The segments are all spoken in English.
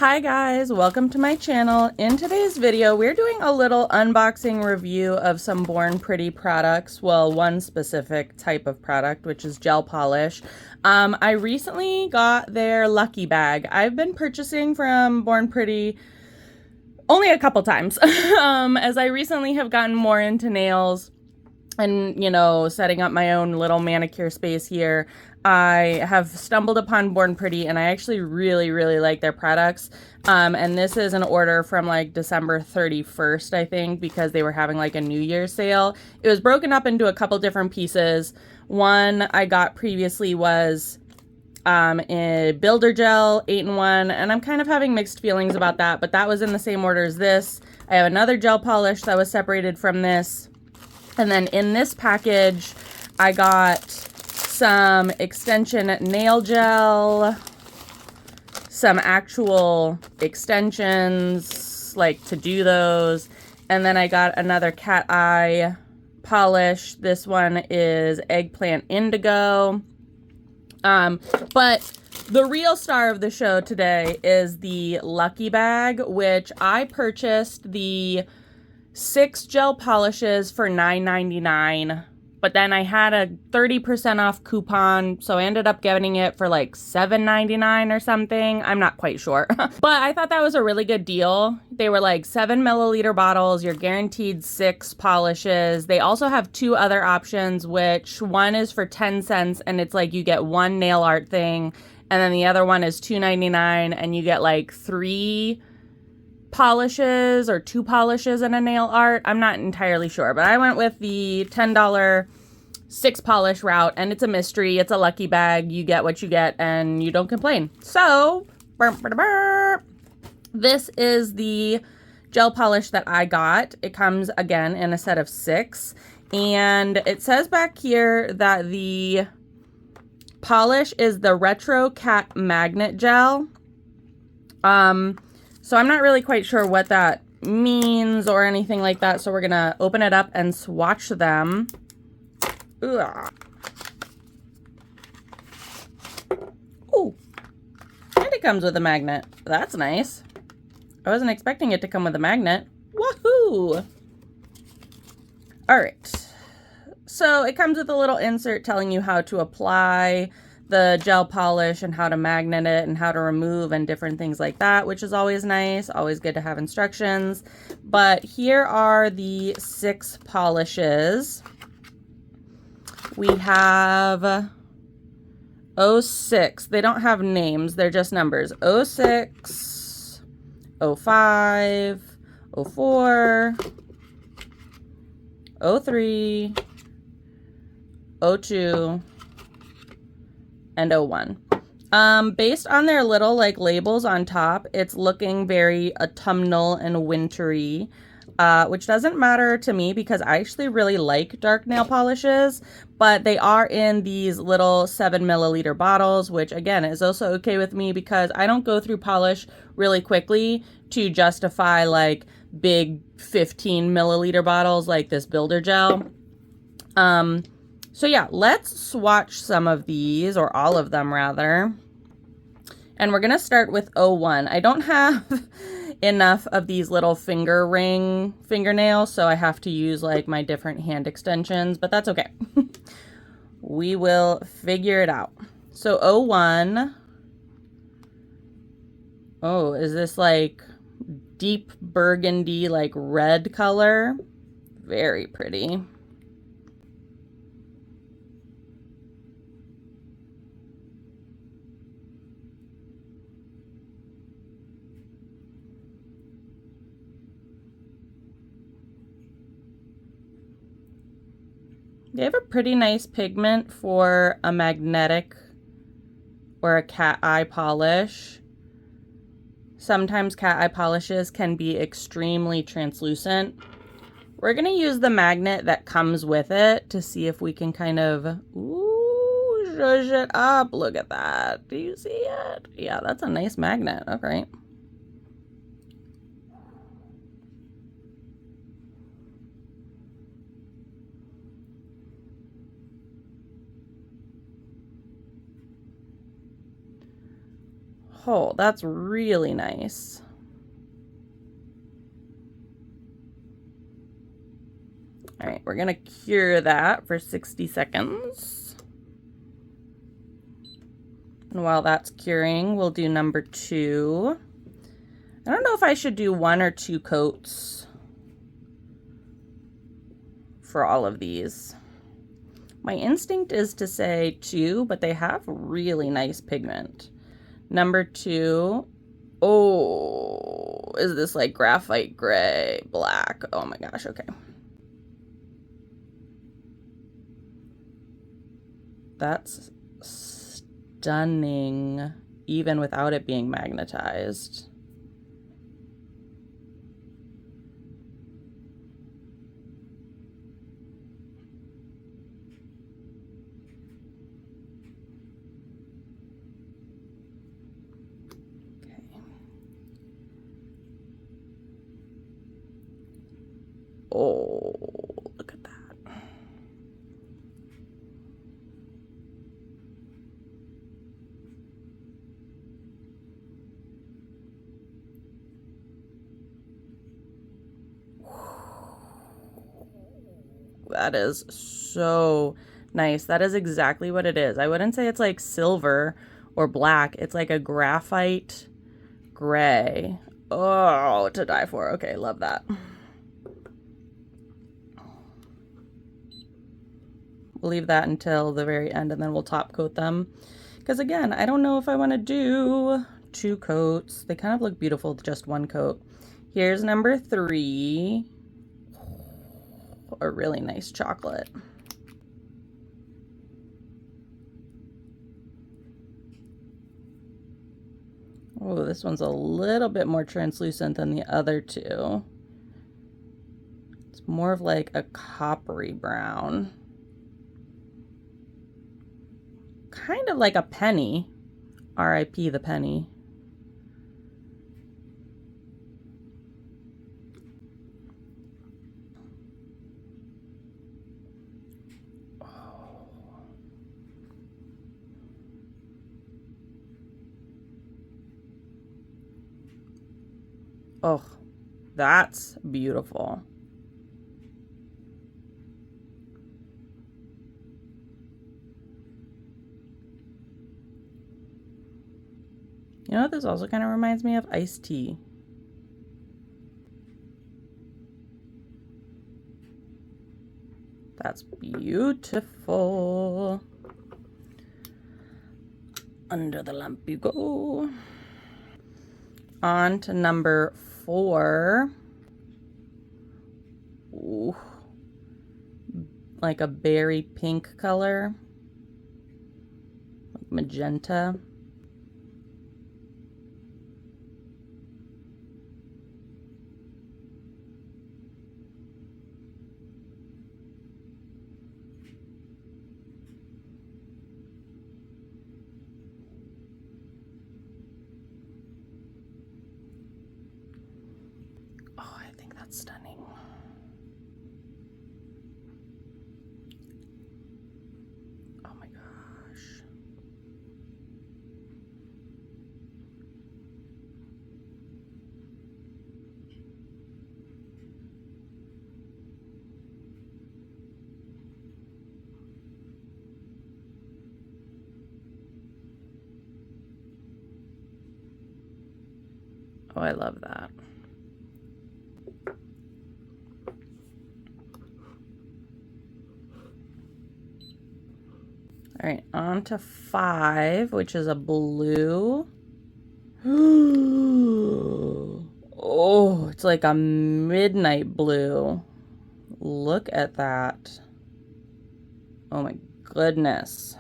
Hi guys, welcome to my channel. In today's video, we're doing a little unboxing review of some Born Pretty products. Well, one specific type of product, which is gel polish. I recently got their Lucky Bag. I've been purchasing from Born Pretty only a couple times, as I recently have gotten more into nails and, you know, setting up my own little manicure space here. I have stumbled upon Born Pretty and I actually really like their products. And this is an order from like December 31st, I think, because they were having like a New Year's sale. It was broken up into a couple different pieces. One I got previously was a builder gel 8-in-1, and I'm kind of having mixed feelings about that, but that was in the same order as this. I have another gel polish that was separated from this. And then in this package, I got some extension nail gel, some actual extensions, like to do those. And then I got another cat eye polish. This one is eggplant indigo. But the real star of the show today is the Lucky Bag, which I purchased the 6 gel polishes for $9.99, but then I had a 30% off coupon, so I ended up getting it for like $7.99 or something. I'm not quite sure, but I thought that was a really good deal. They were like 7 milliliter bottles. You're guaranteed 6 polishes. They also have 2 other options, which one is for 10 cents and it's like you get 1 nail art thing, and then the other one is $2.99 and you get like 3 polishes or 2 polishes and a nail art. I'm not entirely sure, but I went with the $10 6 polish route, and it's a mystery. It's a Lucky Bag. You get what you get and you don't complain. So this is the gel polish that I got. It comes again in a set of 6, and it says back here that the polish is the Retro Cat Magnet Gel. So I'm not really quite sure what that means or anything like that. So we're going to open it up and swatch them. Ugh. Ooh. And it comes with a magnet. That's nice. I wasn't expecting it to come with a magnet. Woohoo! All right. So it comes with a little insert telling you how to apply the gel polish and how to magnet it and how to remove and different things like that, which is always nice. Always good to have instructions. But here are the 6 polishes. We have 06. They don't have names. They're just numbers. 06, 05, 04, 03, 02, and 01. Based on their little like labels on top, it's looking very autumnal and wintry, which doesn't matter to me because I actually really like dark nail polishes, but they are in these little 7 milliliter bottles, which again is also okay with me because I don't go through polish really quickly to justify like big 15 milliliter bottles like this builder gel. So yeah, let's swatch some of these, or all of them rather. And we're going to start with 01. I don't have enough of these little finger ring fingernails, so I have to use like my different hand extensions, but that's okay. We will figure it out. So 01. Oh, is this like deep burgundy, like red color? Very pretty. They have a pretty nice pigment for a magnetic or a cat eye polish. Sometimes cat eye polishes can be extremely translucent. We're going to use the magnet that comes with it to see if we can kind of, ooh, zhuzh it up. Look at that. Do you see it? Yeah, that's a nice magnet. Okay. Oh, that's really nice. All right, we're gonna cure that for 60 seconds. And while that's curing, we'll do number 2. I don't know if I should do 1 or 2 coats for all of these. My instinct is to say 2, but they have really nice pigment. Number 2, oh, is this like graphite gray, black? Oh my gosh, okay. That's stunning, even without it being magnetized. Okay. Oh, look at that. That is so nice. That is exactly what it is. I wouldn't say it's like silver or black. It's like a graphite gray. Oh, to die for. Okay, love that. We'll leave that until the very end and then we'll top coat them. Because again, I don't know if I want to do 2 coats. They kind of look beautiful with just 1 coat. Here's number 3. A really nice chocolate. Oh, this one's a little bit more translucent than the other 2. It's more of like a coppery brown. Kind of like a penny. R.I.P. the penny. Oh, that's beautiful. You know what this also kind of reminds me of? Iced tea. That's beautiful. Under the lamp you go. On to number 4. Ooh. Like a berry pink color. Like magenta. Oh, I think that's stunning. Oh my gosh. Oh, I love that. All right, on to 5, which is a blue. Oh, it's like a midnight blue. Look at that. Oh my goodness.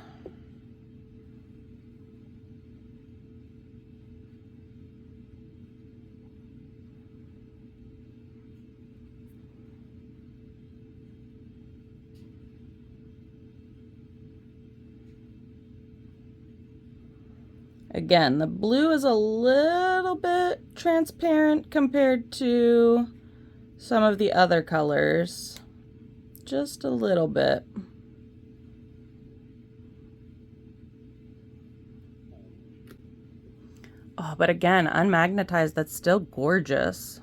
Again, the blue is a little bit transparent compared to some of the other colors. Just a little bit. Oh, but again, unmagnetized, that's still gorgeous.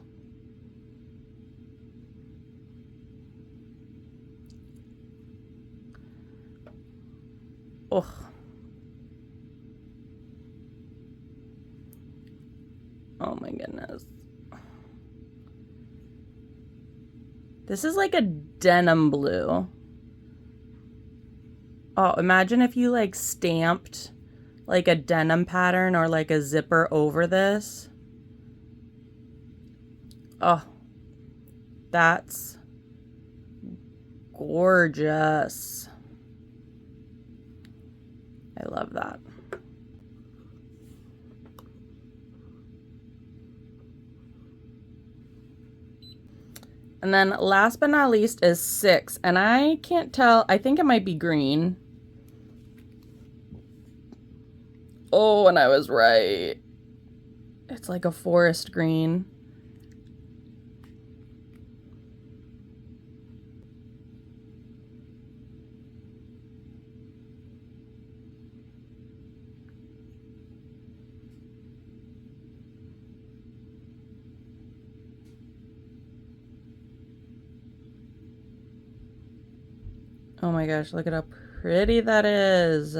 Oh. Oh my goodness. This is like a denim blue. Oh, imagine if you like stamped like a denim pattern or like a zipper over this. Oh, that's gorgeous. I love that. And then last but not least is 6. And I can't tell. I think it might be green. Oh, and I was right. It's like a forest green. Oh my gosh, look at how pretty that is.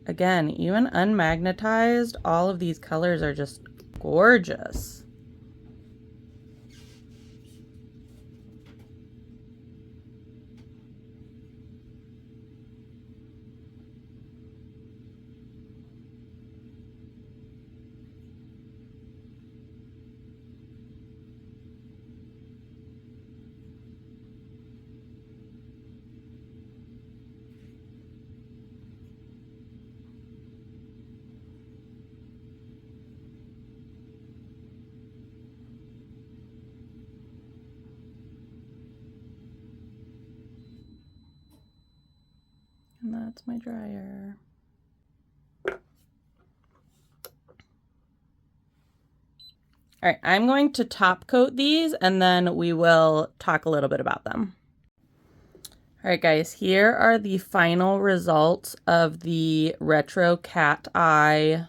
Again, even unmagnetized, all of these colors are just gorgeous. And that's my dryer. All right, I'm going to top coat these and then we will talk a little bit about them. All right, guys, here are the final results of the Retro Cat Eye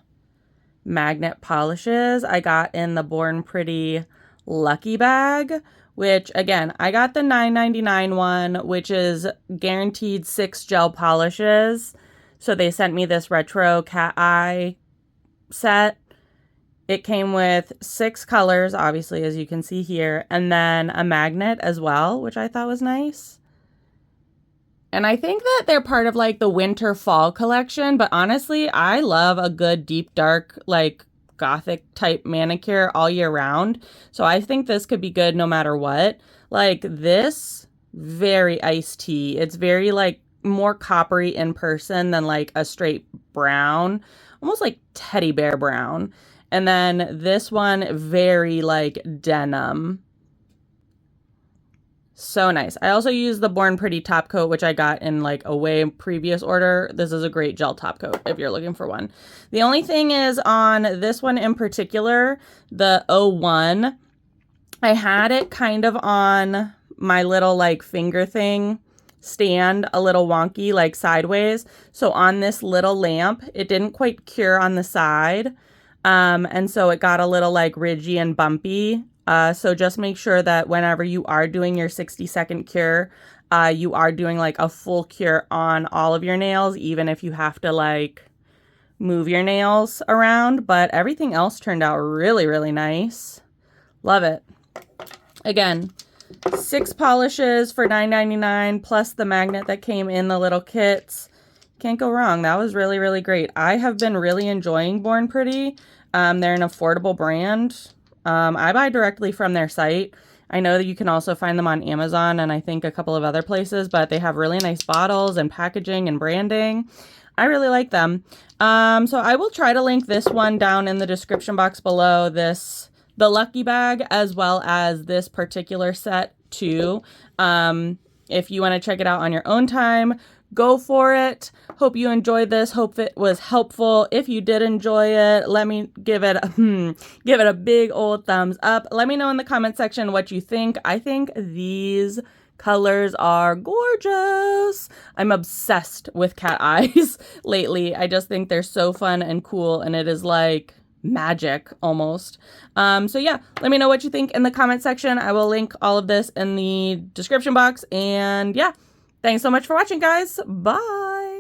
magnet polishes I got in the Born Pretty Lucky Bag, which again, I got the $9.99 one, which is guaranteed 6 gel polishes. So they sent me this Retro Cat Eye set. It came with 6 colors, obviously, as you can see here, and then a magnet as well, which I thought was nice. And I think that they're part of like the winter fall collection, but honestly, I love a good deep dark, like gothic type manicure all year round. So I think this could be good no matter what. Like this, very iced tea. It's very like more coppery in person than like a straight brown, almost like teddy bear brown. And then this one, very like denim. So nice. I also use the Born Pretty top coat, which I got in like a way previous order. This is a great gel top coat if you're looking for one. The only thing is on this one in particular, the 01, I had it kind of on my little like finger thing stand a little wonky, like sideways. So on this little lamp, it didn't quite cure on the side. And so it got a little like ridgy and bumpy. So just make sure that whenever you are doing your 60-second cure, you are doing like a full cure on all of your nails, even if you have to like move your nails around. But everything else turned out really, really nice. Love it. Again, 6 polishes for $9.99 plus the magnet that came in the little kits. Can't go wrong. That was really, really great. I have been really enjoying Born Pretty. They're an affordable brand. I buy directly from their site. I know that you can also find them on Amazon and I think a couple of other places, but they have really nice bottles and packaging and branding. I really like them. So I will try to link this one down in the description box below, the Lucky Bag, as well as this particular set too. If you want to check it out on your own time, go for it. Hope you enjoyed this. Hope it was helpful. If you did enjoy it, let me give it a big old thumbs up. Let me know in the comment section what you think. I think these colors are gorgeous. I'm obsessed with cat eyes lately. I just think they're so fun and cool, and it is like magic almost. So yeah, let me know what you think in the comment section. I will link all of this in the description box. And yeah, thanks so much for watching, guys. Bye.